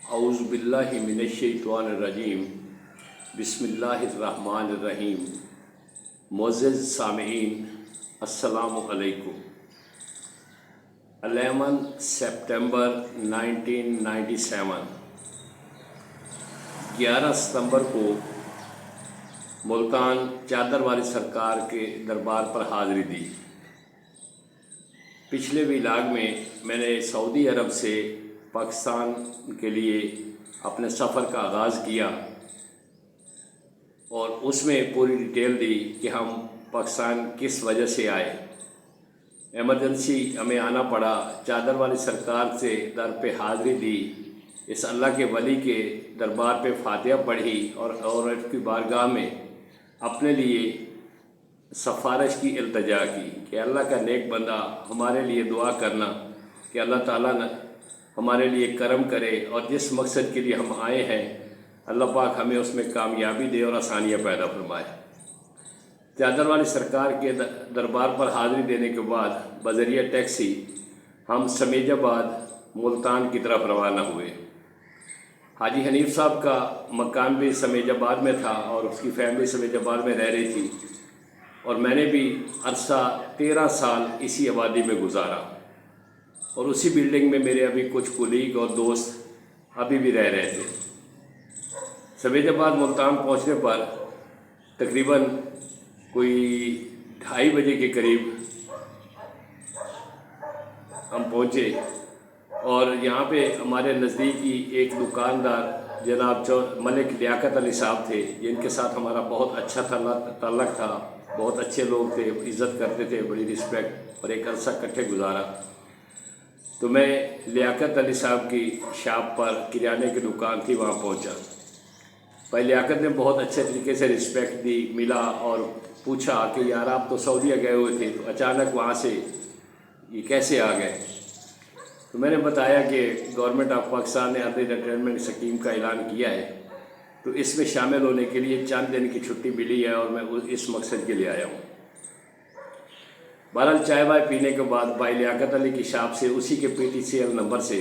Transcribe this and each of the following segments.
औज़ु बिल्लाहि मिनश्शैतानिर्रजीम बिस्मिल्लाहिर्रहमानिर्रहीम। मोअज़्ज़िज़ सामीईन, अस्सलामु अलैकुम। 11 सितंबर 1997, 11 सितंबर को मुल्तान चादर वाली सरकार के दरबार पर हाज़िरी दी। पिछले व्लॉग में मैंने सऊदी अरब से पाकिस्तान के लिए अपने सफ़र का आगाज़ किया और उसमें पूरी डिटेल दी कि हम पाकिस्तान किस वजह से आए। एमरजेंसी हमें आना पड़ा, चादर वाली सरकार से दर पे हाज़िरी दी, इस अल्लाह के वली के दरबार पे फातिहा पढ़ी और उसकी बारगाह में अपने लिए सफ़ारिश की इल्तिजा की कि अल्लाह का नेक बंदा हमारे लिए दुआ करना कि अल्लाह ताला ने हमारे लिए करम करे और जिस मकसद के लिए हम आए हैं अल्लाह पाक हमें उसमें कामयाबी दे और आसानियाँ पैदा फरमाए। चादर वाली सरकार के दरबार पर हाज़िरी देने के बाद बज़रिया टैक्सी हम समेजाबाद मुल्तान की तरफ रवाना हुए। हाजी हनीफ साहब का मकान भी समेजाबाद में था और उसकी फैमिली समेजाबाद में रह रही थी और मैंने भी अरसा 13 साल इसी आबादी में गुजारा और उसी बिल्डिंग में मेरे अभी कुछ कुलीग और दोस्त अभी भी रह रहे थे। समेजाबाद मुल्तान पहुंचने पर तकरीबन कोई 2:30 बजे के करीब हम पहुंचे और यहाँ पे हमारे नज़दीकी एक दुकानदार जनाब मलिक लियाकत अली साहब थे, जिनके साथ हमारा बहुत अच्छा ताल्लुक़ था। बहुत अच्छे लोग थे, इज़्ज़त करते थे, बड़ी रिस्पेक्ट और एक अरसा इकट्ठे गुजारा। तो मैं लियाकत अली साहब की शॉप पर किराने की दुकान थी, वहाँ पहुँचा। भाई लियाकत ने बहुत अच्छे तरीके से रिस्पेक्ट दी, मिला और पूछा कि यार आप तो सऊदीया गए हुए थे, तो अचानक वहाँ से ये कैसे आ गए। तो मैंने बताया कि गवर्नमेंट ऑफ पाकिस्तान ने अर्ली रिटायरमेंट स्कीम का ऐलान किया है, तो इसमें शामिल होने के लिए चंद दिन की छुट्टी मिली है और मैं इस मकसद के लिए आया हूँ। बहरहाल चाय वाय पीने के बाद भाई लियाकत अली की शॉप से उसी के PTCL नंबर से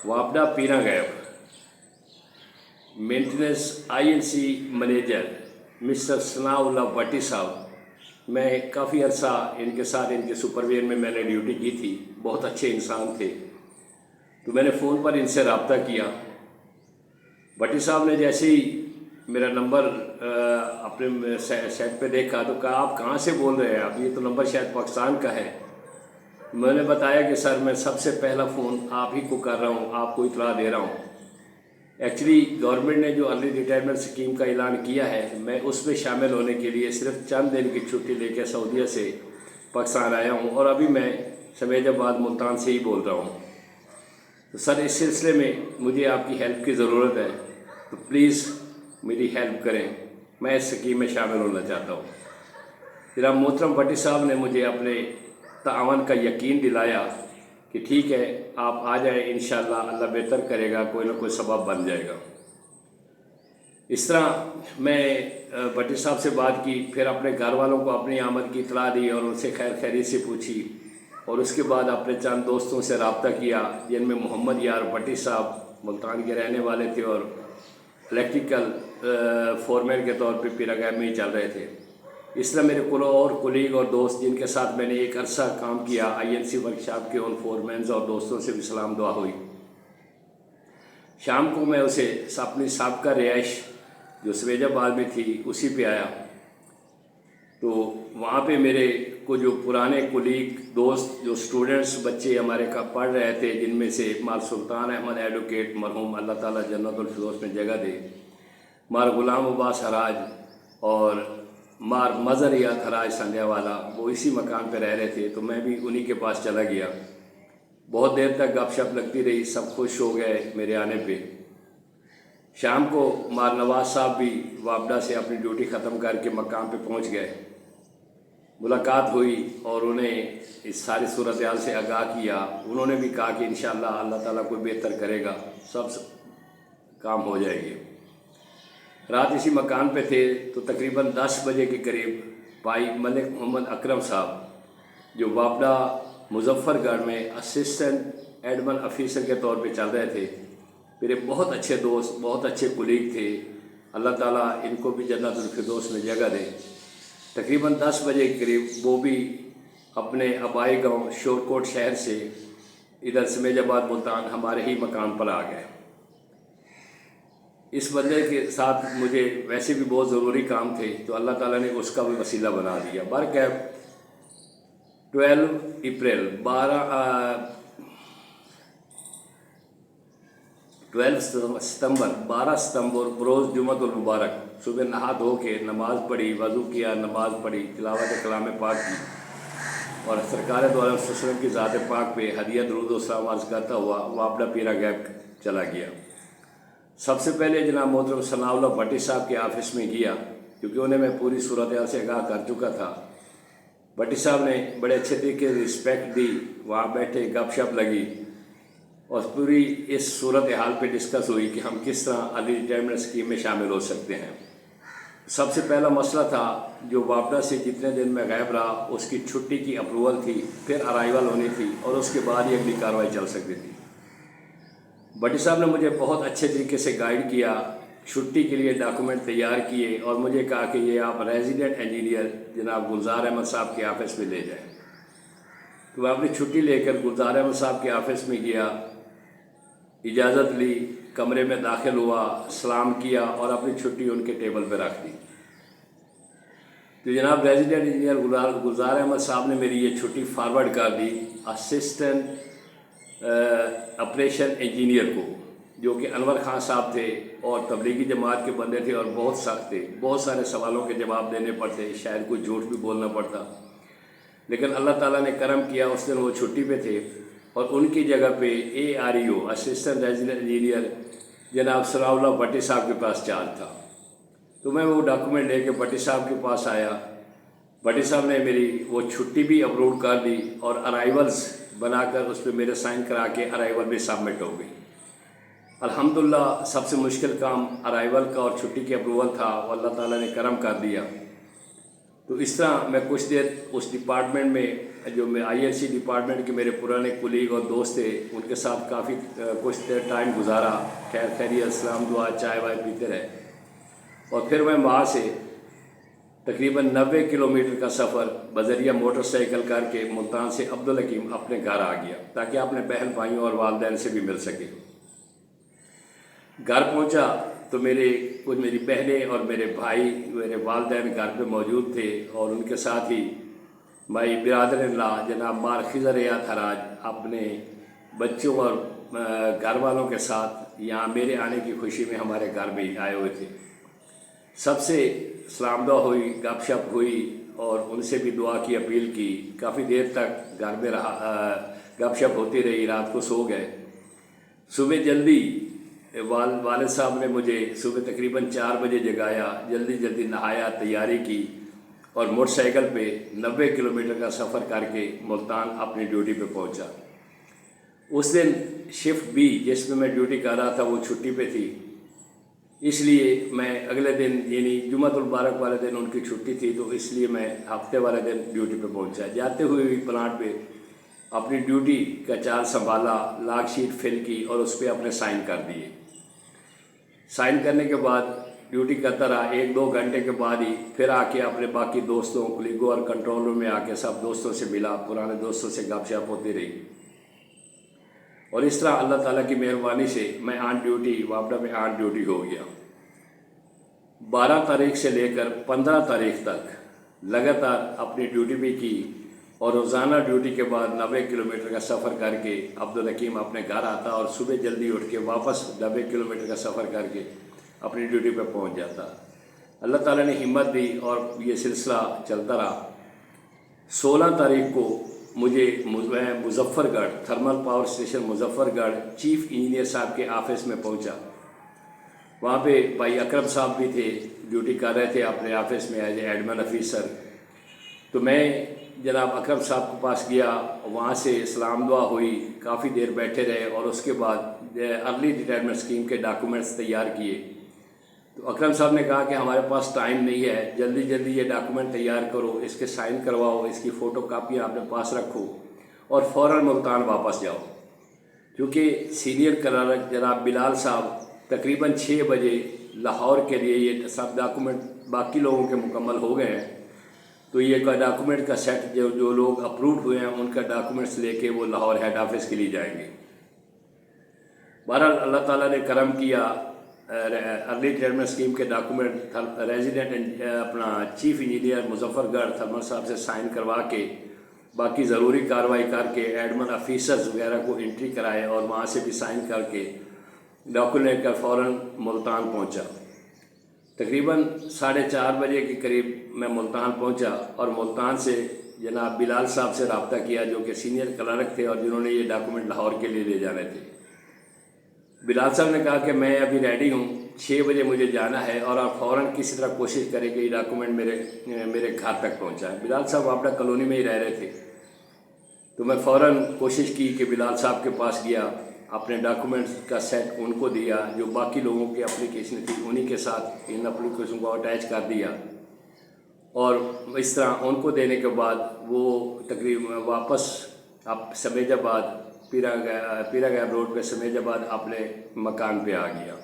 वापडा पीना गया maintenance INC manager mister Sanaullah Bhatti साहब, मैं काफ़ी अर्सा इनके साथ इनके सुपरविजन में मैंने ड्यूटी की थी। बहुत अच्छे इंसान थे। तो मैंने फ़ोन पर इनसे रब्ता किया। भट्टी साहब ने जैसे ही मेरा नंबर अपने सेट पे देखा तो कहा आप कहाँ से बोल रहे हैं, आप ये तो नंबर शायद पाकिस्तान का है। मैंने बताया कि सर मैं सबसे पहला फ़ोन आप ही को कर रहा हूँ, आपको इतला दे रहा हूँ। एक्चुअली गवर्नमेंट ने जो अर्ली रिटायरमेंट स्कीम का ऐलान किया है, मैं उसमें शामिल होने के लिए सिर्फ चंद दिन की छुट्टी लेकर सऊदीया से पाकिस्तान आया हूँ और अभी मैं समेजाबाद मुल्तान से ही बोल रहा हूँ। तो सर इस सिलसिले में मुझे आपकी हेल्प की ज़रूरत है, तो प्लीज़ मेरी हेल्प करें, मैं इस स्कीम में शामिल होना चाहता हूँ। जनाब मोहतरम भट्टी साहब ने मुझे अपने तावन का यकीन दिलाया कि ठीक है आप आ जाए, इंशाअल्लाह अल्लाह बेहतर करेगा, कोई ना कोई सबब बन जाएगा। इस तरह मैं भट्टी साहब से बात की, फिर अपने घर वालों को अपनी आमद की इतला दी और उनसे खैर खैरियत से पूछी और उसके बाद अपने चंद दोस्तों से रब्ता किया, जिनमें मोहम्मद यार भट्टी साहब मुल्तान के रहने वाले थे और इलेक्ट्रिकल फोरमैन के तौर पे पीरागैम में ही चल रहे थे। इस तरह मेरे कुल और कुलीग और दोस्त जिनके साथ मैंने एक अरसा काम किया INC वर्कशॉप के उन फोरमैन्स और दोस्तों से भी सलाम दुआ हुई। शाम को मैं उसे अपनी साबका रिहाइश जो समेजाबाद में थी उसी पे आया। तो वहाँ पे मेरे को जो पुराने कुलीग दोस्त जो स्टूडेंट्स बच्चे हमारे का पढ़ रहे थे, जिनमें से मार सुल्तान अहमद एडवोकेट मरहूम अल्लाह ताला जन्नतुल फिरदौस में जगह दे, मार गुलाम अब्बास हराज और मार मज़रियात हराज संध्या वाला, वो इसी मकान पे रह रहे थे। तो मैं भी उन्हीं के पास चला गया। बहुत देर तक गपशप लगती रही, सब खुश हो गए मेरे आने पे। शाम को मार नवाज साहब भी वापडा से अपनी ड्यूटी ख़त्म करके मकाम पे पहुंच गए। मुलाकात हुई और उन्हें इस सारी सूरत हाल से आगाह किया। उन्होंने भी कहा कि इंशाअल्लाह अल्लाह ताला कोई बेहतर करेगा, सब काम हो जाएगी। रात इसी मकान पे थे तो तकरीबन 10 बजे के करीब भाई मलिक मोहम्मद अकरम साहब जो वापडा मुजफ्फरगढ़ में असिस्टेंट एडमिन ऑफिसर के तौर पे चल रहे थे, میرے بہت اچھے دوست، بہت اچھے کولیگ تھے، اللہ تعالیٰ ان کو بھی جنت الفردوس میں جگہ دے۔ تقریباً 10 بجے کے قریب وہ بھی اپنے آبائی گاؤں شورکوٹ شہر سے ادھر سمیج آباد ملتان ہمارے ہی مکان پر آ گئے۔ اس بندے کے ساتھ مجھے ویسے بھی بہت ضروری کام تھے، تو اللہ تعالیٰ نے اس کا بھی وسیلہ بنا دیا۔ برکیب 12 ستمبر بروز جمعۃ المبارک صبح نہا دھو کے نماز پڑھی، وضو کیا، نماز پڑھی، تلاوت کلام پاک کی اور سرکار دو عالم صلی اللہ علیہ وسلم کی ذات پاک پہ ہدیہ درود و سلام عرض کرتا ہوا وابڈا پیرا گیپ چلا گیا۔ سب سے پہلے جناب محترم ثناء اللہ بھٹی صاحب کے آفس میں گیا، کیونکہ انہیں میں پوری صورتحال سے آگاہ کر چکا تھا۔ بھٹی صاحب نے بڑے اچھے طریقے سے رسپیکٹ دی، وہاں بیٹھے، گپ شپ لگی اور پوری اس صورتحال پہ ڈسکس ہوئی کہ ہم کس طرح ارلی ریٹائرمنٹ اسکیم میں شامل ہو سکتے ہیں۔ سب سے پہلا مسئلہ تھا جو وابڈا سے جتنے دن میں غائب رہا اس کی چھٹی کی اپروول تھی، پھر ارائیول ہونی تھی اور اس کے بعد ہی اگلی کارروائی چل سکتی تھی۔ بھٹی صاحب نے مجھے بہت اچھے طریقے سے گائیڈ کیا، چھٹی کے لیے ڈاکومنٹ تیار کیے اور مجھے کہا کہ یہ آپ ریزیڈنٹ انجینئر جناب گلزار احمد صاحب کے آفس میں لے جائیں۔ تو میں اپنی چھٹی لے کر گلزار احمد صاحب کے آفس میں گیا، اجازت لی، کمرے میں داخل ہوا، سلام کیا اور اپنی چھٹی ان کے ٹیبل پہ رکھ دی۔ تو جناب ریزیڈنٹ انجینئر گلزار احمد صاحب نے میری یہ چھٹی فارورڈ کر دی اسسٹنٹ آپریشن انجینئر کو، جو کہ انور خان صاحب تھے اور تبلیغی جماعت کے بندے تھے اور بہت سخت تھے، بہت سارے سوالوں کے جواب دینے پڑتے، شاید کوئی جھوٹ بھی بولنا پڑتا، لیکن اللہ تعالیٰ نے کرم کیا، اس دن وہ چھٹی پہ تھے اور ان کی جگہ پہ AREO اسسٹنٹ ریزیڈنٹ انجینئر جناب ثناء اللہ بھٹی صاحب کے پاس چارج تھا۔ تو میں وہ ڈاکومنٹ لے کے بھٹی صاحب کے پاس آیا، بھٹی صاحب نے میری وہ چھٹی بھی اپروڈ کر دی اور ارائیولز بنا کر اس پہ میرے سائن کرا کے ارائیول بھی سبمٹ ہو گئی۔ الحمدللہ سب سے مشکل کام ارائیول کا اور چھٹی کی اپروول تھا، وہ اللہ تعالیٰ نے کرم کر دیا۔ تو اس طرح میں کچھ دیر اس ڈپارٹمنٹ میں، جو میں INC ڈپارٹمنٹ کے میرے پرانے کولیگ اور دوست تھے، ان کے ساتھ کافی کچھ دیر ٹائم گزارا، خیر خیریت، سلام دعا، چائے وائے پیتے رہے اور پھر میں وہاں سے تقریباً 90 کلومیٹر کا سفر بذریعہ موٹر سائیکل کر کے ملتان سے عبدالحکیم اپنے گھر آ گیا تاکہ اپنے بہن بھائیوں اور والدین سے بھی مل سکے۔ گھر پہنچا تو میری بہنیں اور میرے بھائی، میرے والدین گھر پہ موجود تھے اور ان کے ساتھ ہی مائی برادر اللہ جناب مار خضر ریاض حراج اپنے بچوں اور گھر والوں کے ساتھ یہاں میرے آنے کی خوشی میں ہمارے گھر میں آئے ہوئے تھے۔ سب سے سلام دعا ہوئی، گپ شپ ہوئی اور ان سے بھی دعا کی اپیل کی، کافی دیر تک گھر میں رہا، گپ شپ ہوتی رہی، رات کو سو گئے۔ صبح جلدی والد صاحب نے مجھے صبح تقریباً 4 بجے جگایا، جلدی نہایا، تیاری کی اور موٹر سائیکل پہ 90 کلومیٹر کا سفر کر کے ملتان اپنی ڈیوٹی پہ پہنچا۔ اس دن شفٹ B جس میں ڈیوٹی کر رہا تھا وہ چھٹی پہ تھی، اس لیے میں اگلے دن یعنی جمعۃ المبارک والے دن ان کی چھٹی تھی، تو اس لیے میں ہفتے والے دن ڈیوٹی پہ پہنچا۔ جاتے ہوئے بھی پلانٹ پہ اپنی ڈیوٹی کا چارج سنبھالا، لاگ شیٹ فل کی اور اس پہ اپنے سائن کر دیے۔ سائن کرنے کے بعد ڈیوٹی کرتا رہا، 1-2 گھنٹے کے بعد ہی پھر آ کے اپنے باقی دوستوں کولیگوں اور کنٹرول روم میں آ کے سب دوستوں سے ملا، پرانے دوستوں سے گپ شپ ہوتی رہی اور اس طرح اللہ تعالیٰ کی مہربانی سے میں آن ڈیوٹی وابڈا میں آن ڈیوٹی ہو گیا۔ 12 تاریخ سے لے کر 15 تاریخ تک لگاتار اپنی ڈیوٹی بھی کی اور روزانہ ڈیوٹی کے بعد 90 کلومیٹر کا سفر کر کے عبدالحکیم اپنے گھر آتا اور صبح جلدی اٹھ کے واپس 90 کلومیٹر کا سفر کر کے اپنی ڈیوٹی پہ پہنچ جاتا۔ اللہ تعالیٰ نے ہمت دی اور یہ سلسلہ چلتا رہا۔ 16 تاریخ کو مجھے مظفر گڑھ تھرمل پاور اسٹیشن مظفر گڑھ چیف انجینئر صاحب کے آفس میں پہنچا۔ وہاں پہ بھائی اکرم صاحب بھی تھے، ڈیوٹی کر رہے تھے اپنے آفس میں ایز اے ایڈمن آفیسر۔ تو میں جناب اکرم صاحب کے پاس گیا، وہاں سے سلام دعا ہوئی، کافی دیر بیٹھے رہے اور اس کے بعد ارلی ریٹائرمنٹ اسکیم کے ڈاکومنٹس تیار کیے۔ تو اکرم صاحب نے کہا کہ ہمارے پاس ٹائم نہیں ہے، جلدی یہ ڈاکومنٹ تیار کرو، اس کے سائن کرواؤ، اس کی فوٹو کاپیاں اپنے پاس رکھو اور فوراً ملتان واپس جاؤ۔ क्योंकि सीनियर क्लर्क जनाब बिलाल साहब तकरीबन 6 बजे लाहौर के लिए ये सब डॉक्यूमेंट बाकी लोगों के मुकम्मल हो गए हैं, तो ये का डॉक्यूमेंट का सेट जो लोग अप्रूव हुए हैं उनका डॉक्यूमेंट्स लेके वो लाहौर हेड ऑफिस के लिए जाएंगे। बहरहाल अल्लाह ताला ने करम किया, अर्ली रिटायरमेंट स्कीम के डॉक्यूमेंट रेजिडेंट अपना चीफ इंजीनियर मुजफ्फरगढ़ थर्मल साहब से साइन करवा के बाकी ज़रूरी कार्रवाई करके एडमन ऑफिसर्स वगैरह को एंट्री कराए और वहाँ से भी साइन करके डॉक्यूमेंट लेकर फ़ौरन मुल्तान पहुँचा। तकरीबन 4:30 बजे के करीब मैं मुल्तान पहुँचा और मुल्तान से जनाब बिलाल साहब से रब्ता किया जो कि सीनियर क्लर्क थे और जिन्होंने ये डॉक्यूमेंट लाहौर के लिए ले जाने थे। बिलाल साहब ने कहा कि मैं अभी रेडी हूँ, 6 बजे मुझे जाना है और आप फ़ौरन किसी तरह कोशिश करें कि ये डॉक्यूमेंट मेरे घर तक पहुँचाएँ। बिलाल साहब आपड़ा कॉलोनी में ही रह रहे थे, तो मैं फ़ौरन कोशिश की कि बिलाल साहब के पास गया, अपने डॉक्यूमेंट्स का सेट उनको दिया, जो बाकी लोगों की एप्लीकेशन थी उन्हीं के साथ इन एप्लीकेशन को अटैच कर दिया और इस तरह उनको देने के बाद वो तकरीबन वापस आप समेजाबाद पीरा गैब रोड पे समेजाबाद अपने मकान पे आ गया।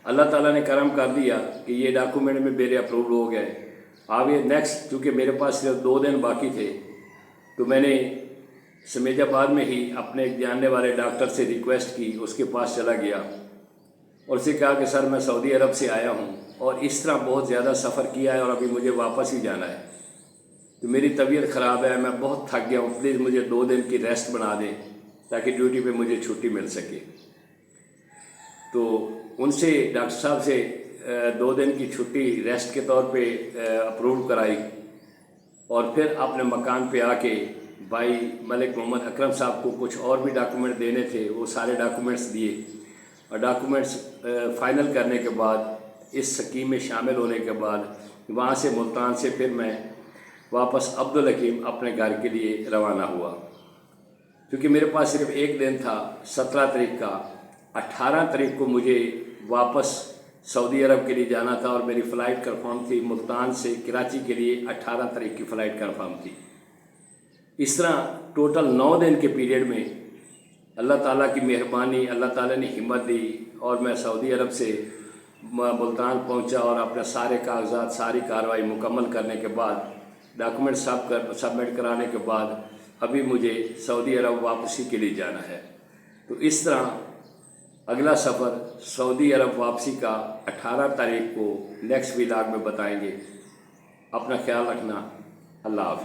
अल्लाह ताला ने करम कर दिया कि ये डॉक्यूमेंट में मेरे अप्रूव हो गए। अब ये नेक्स्ट चूँकि मेरे पास सिर्फ 2 दिन बाकी थे, तो मैंने समेजाबाद में ही अपने जानने वाले डॉक्टर से रिक्वेस्ट की, उसके पास चला गया और उससे कहा कि सर मैं सऊदी अरब से आया हूँ और इस तरह बहुत ज़्यादा सफ़र किया है और अभी मुझे वापस ही जाना है, तो मेरी तबीयत ख़राब है, मैं बहुत थक गया हूँ, प्लीज़ मुझे 2 दिन की रेस्ट बना दें ताकि ड्यूटी पे मुझे छुट्टी मिल सके। तो उनसे डॉक्टर साहब से 2 दिन की छुट्टी रेस्ट के तौर पे अप्रूव कराई और फिर अपने मकान पे आके भाई मलिक मोहम्मद अकरम साहब को कुछ और भी डॉक्यूमेंट देने थे, वो सारे डॉक्यूमेंट्स दिए और डॉक्यूमेंट्स फाइनल करने के बाद इस स्कीम में शामिल होने के बाद वहाँ से मुल्तान से फिर मैं वापस अब्दुल हकीम अपने घर के लिए रवाना हुआ। क्योंकि मेरे पास सिर्फ एक दिन था 17 तारीख का, 18 तारीख को मुझे वापस सऊदी अरब के लिए जाना था और मेरी फ़्लाइट कंफर्म थी, मुल्तान से कराची के लिए 18 तारीख की फ़्लाइट कंफर्म थी। इस तरह टोटल 9 दिन के पीरियड में अल्लाह ताला की मेहरबानी, अल्लाह ताला ने हिम्मत दी और मैं सऊदी अरब से मुल्तान पहुंचा और अपने सारे कागजात सारी कार्रवाई मुकम्मल करने के बाद डॉक्यूमेंट सबमिट कराने के बाद अभी मुझे सऊदी अरब वापसी के लिए जाना है। तो इस तरह अगला सफ़र सऊदी अरब वापसी का 18 तारीख को नेक्स्ट व्लॉग में बताएंगे। अपना ख्याल रखना। अल्लाह हाफ़िज़।